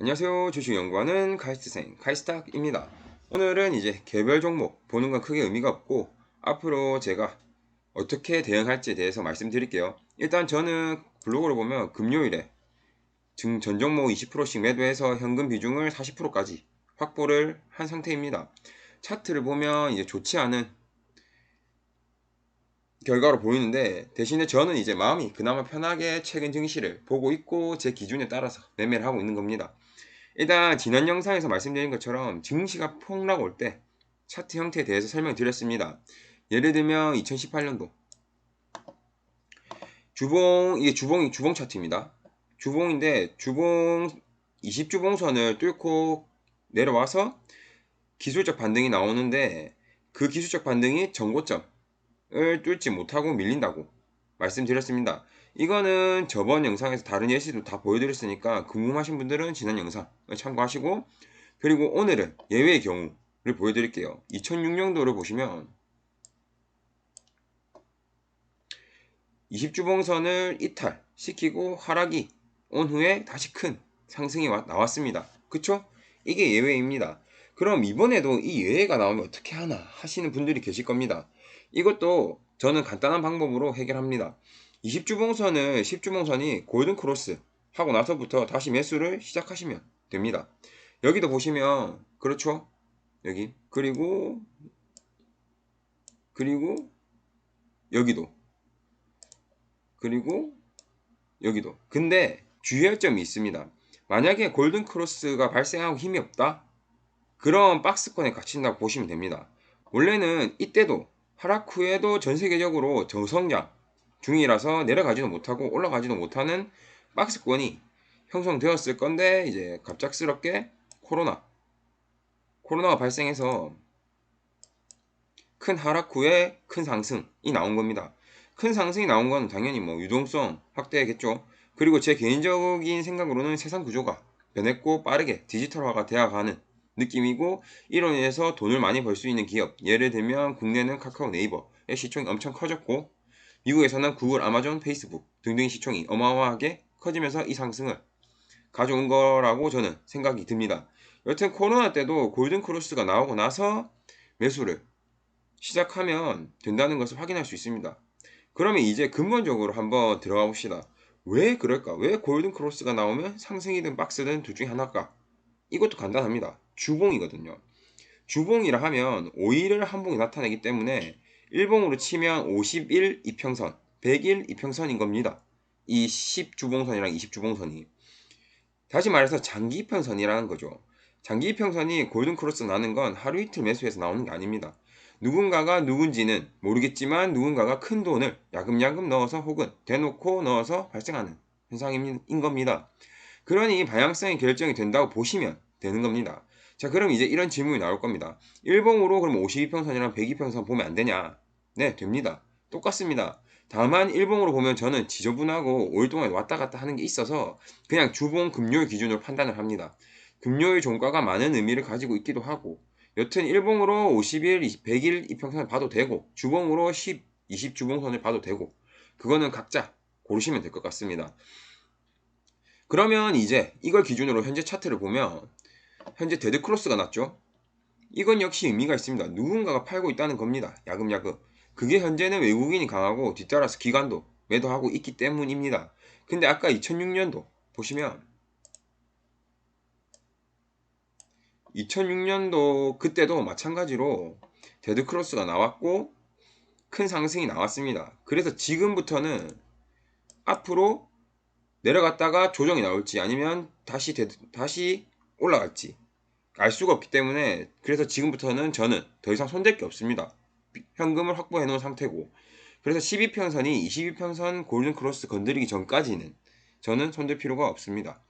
안녕하세요. 주식연구하는 카이스트생 카이스탁입니다. 오늘은 이제 개별 종목 보는 건 크게 의미가 없고 앞으로 제가 어떻게 대응할지에 대해서 말씀드릴게요. 일단 저는 블로그를 보면 금요일에 전 종목 20%씩 매도해서 현금 비중을 40%까지 확보를 한 상태입니다. 차트를 보면 이제 좋지 않은 결과로 보이는데 대신에 저는 이제 마음이 그나마 편하게 최근 증시를 보고 있고 제 기준에 따라서 매매를 하고 있는 겁니다. 일단 지난 영상에서 말씀드린 것처럼 증시가 폭락 올 때 차트 형태에 대해서 설명드렸습니다. 예를 들면 2018년도 주봉, 이게 주봉 차트입니다. 주봉인데 주봉 20주봉선을 뚫고 내려와서 기술적 반등이 나오는데 그 기술적 반등이 전고점을 뚫지 못하고 밀린다고 말씀드렸습니다. 이거는 저번 영상에서 다른 예시도 다 보여드렸으니까 궁금하신 분들은 지난 영상을 참고하시고, 그리고 오늘은 예외의 경우를 보여드릴게요. 2006년도를 보시면 20주봉선을 이탈시키고 하락이 온 후에 다시 큰 상승이 나왔습니다. 그쵸? 이게 예외입니다. 그럼 이번에도 이 예외가 나오면 어떻게 하나 하시는 분들이 계실 겁니다. 이것도 저는 간단한 방법으로 해결합니다. 20주봉선을 10주봉선이 골든크로스 하고 나서부터 다시 매수를 시작하시면 됩니다. 여기도 보시면 그렇죠? 여기 그리고 여기도 그리고 여기도. 근데 주의할 점이 있습니다. 만약에 골든크로스가 발생하고 힘이 없다? 그럼 박스권에 갇힌다고 보시면 됩니다. 원래는 이때도 하락 후에도 전 세계적으로 저성장 중이라서 내려가지도 못하고 올라가지도 못하는 박스권이 형성되었을 건데, 이제 갑작스럽게 코로나가 발생해서 큰 하락 후에 큰 상승이 나온 겁니다. 큰 상승이 나온 건 당연히 유동성 확대겠죠. 그리고 제 개인적인 생각으로는 세상 구조가 변했고 빠르게 디지털화가 되어가는 느낌이고, 이로 인해서 돈을 많이 벌 수 있는 기업, 예를 들면 국내는 카카오, 네이버의 시총이 엄청 커졌고 미국에서는 구글, 아마존, 페이스북 등등의 시총이 어마어마하게 커지면서 이 상승을 가져온 거라고 저는 생각이 듭니다. 여튼 코로나 때도 골든크로스가 나오고 나서 매수를 시작하면 된다는 것을 확인할 수 있습니다. 그러면 이제 근본적으로 한번 들어가 봅시다. 왜 그럴까? 왜 골든크로스가 나오면 상승이든 박스든 둘 중에 하나일까? 이것도 간단합니다. 주봉이거든요. 주봉이라 하면 5일을 한봉이 나타내기 때문에 일봉으로 치면 51 이평선, 100일 이평선인 겁니다. 이 10주봉선이랑 20주봉선이. 다시 말해서 장기 이평선이라는 거죠. 장기 이평선이 골든크로스 나는 건 하루 이틀 매수해서 나오는 게 아닙니다. 누군가가 누군지는 모르겠지만 누군가가 큰 돈을 야금야금 넣어서 혹은 대놓고 넣어서 발생하는 현상인 겁니다. 그러니 방향성이 결정이 된다고 보시면 되는 겁니다. 자, 그럼 이제 이런 질문이 나올 겁니다. 일봉으로 그럼 52평선이랑 102평선 보면 안 되냐? 네, 됩니다. 똑같습니다. 다만 일봉으로 보면 저는 지저분하고 5일 동안 왔다 갔다 하는 게 있어서 그냥 주봉 금요일 기준으로 판단을 합니다. 금요일 종가가 많은 의미를 가지고 있기도 하고, 여튼 일봉으로 50일, 100일 이평선을 봐도 되고 주봉으로 10, 20 주봉선을 봐도 되고, 그거는 각자 고르시면 될 것 같습니다. 그러면 이제 이걸 기준으로 현재 차트를 보면 현재 데드크로스가 났죠. 이건 역시 의미가 있습니다. 누군가가 팔고 있다는 겁니다. 야금야금. 그게 현재는 외국인이 강하고 뒤따라서 기관도 매도하고 있기 때문입니다. 근데 아까 2006년도 보시면 2006년도 그때도 마찬가지로 데드크로스가 나왔고 큰 상승이 나왔습니다. 그래서 지금부터는 앞으로 내려갔다가 조정이 나올지 아니면 다시 올라갈지 알 수가 없기 때문에, 그래서 지금부터는 저는 더 이상 손댈 게 없습니다. 현금을 확보해 놓은 상태고, 그래서 12평선이 22평선 골든크로스 건드리기 전까지는 저는 손댈 필요가 없습니다.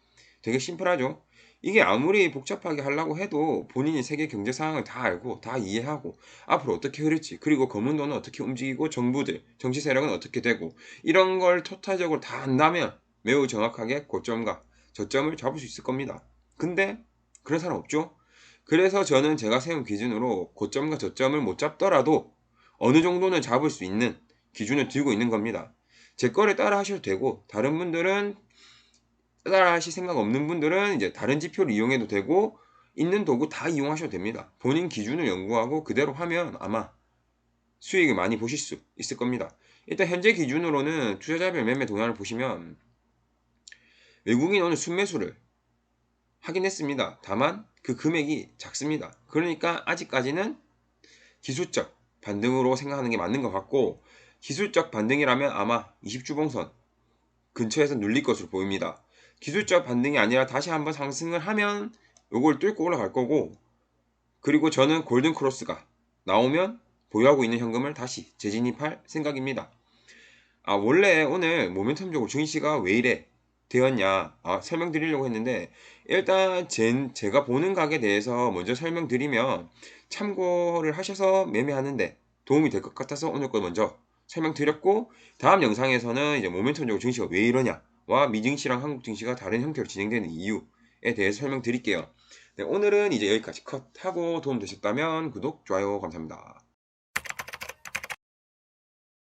되게 심플하죠? 이게 아무리 복잡하게 하려고 해도 본인이 세계 경제 상황을 다 알고 다 이해하고 앞으로 어떻게 흐를지, 그리고 검은 돈은 어떻게 움직이고 정부들, 정치 세력은 어떻게 되고, 이런 걸 토탈적으로 다 안다면 매우 정확하게 고점과 저점을 잡을 수 있을 겁니다. 근데 그런 사람 없죠? 그래서 저는 제가 세운 기준으로 고점과 저점을 못 잡더라도 어느 정도는 잡을 수 있는 기준을 들고 있는 겁니다. 제 거를 따라 하셔도 되고, 다른 분들은 따라하실 생각 없는 분들은 이제 다른 지표를 이용해도 되고 있는 도구 다 이용하셔도 됩니다. 본인 기준을 연구하고 그대로 하면 아마 수익을 많이 보실 수 있을 겁니다. 일단 현재 기준으로는 투자자별 매매 동향을 보시면 외국인 오늘 순매수를 하긴 했습니다. 다만 그 금액이 작습니다. 그러니까 아직까지는 기술적 반등으로 생각하는 게 맞는 것 같고, 기술적 반등이라면 아마 20주봉선 근처에서 눌릴 것으로 보입니다. 기술적 반등이 아니라 다시 한번 상승을 하면 요걸 뚫고 올라갈 거고, 그리고 저는 골든크로스가 나오면 보유하고 있는 현금을 다시 재진입할 생각입니다. 원래 오늘 모멘텀적으로 증시가 왜 이래 되었냐 설명드리려고 했는데, 일단 제가 보는 각에 대해서 먼저 설명드리면 참고를 하셔서 매매하는데 도움이 될 것 같아서 오늘 거 먼저 설명드렸고, 다음 영상에서는 이제 모멘텀적으로 증시가 왜 이러냐와 미증시랑 한국 증시가 다른 형태로 진행되는 이유에 대해서 설명드릴게요. 네, 오늘은 이제 여기까지 컷하고 도움 되셨다면 구독, 좋아요 감사합니다.